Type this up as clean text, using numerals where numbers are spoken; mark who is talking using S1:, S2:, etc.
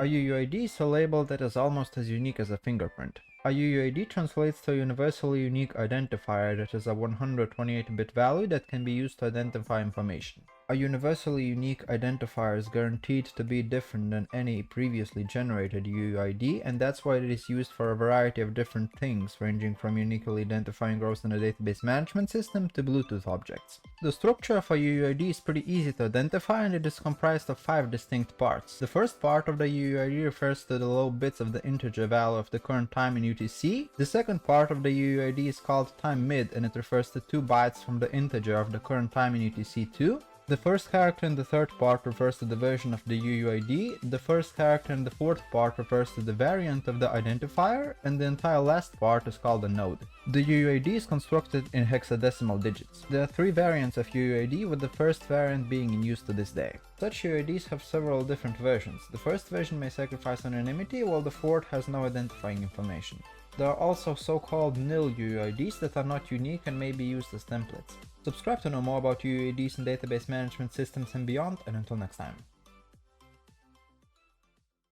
S1: A UUID is a label that is almost as unique as a fingerprint. A UUID translates to a Universally Unique Identifier that is a 128-bit value that can be used to identify information. A Universally Unique Identifier is guaranteed to be different than any previously generated UUID, and that's why it is used for a variety of different things, ranging from uniquely identifying rows in a database management system to Bluetooth objects. The structure of a UUID is pretty easy to identify, and it is comprised of 5 distinct parts. The first part of the UUID refers to the low bits of the integer value of the current time in UTC. The second part of the UUID is called time mid, and it refers to 2 bytes from the integer of the current time in UTC2. The first character in the third part refers to the version of the UUID, the first character in the fourth part refers to the variant of the identifier, and the entire last part is called a node. The UUID is constructed in hexadecimal digits. There are 3 variants of UUID, with the first variant being in use to this day. Such UUIDs have several different versions. The first version may sacrifice anonymity, while the fourth has no identifying information. There are also so-called nil UUIDs that are not unique and may be used as templates. Subscribe to know more about UUIDs and database management systems and beyond, and until next time.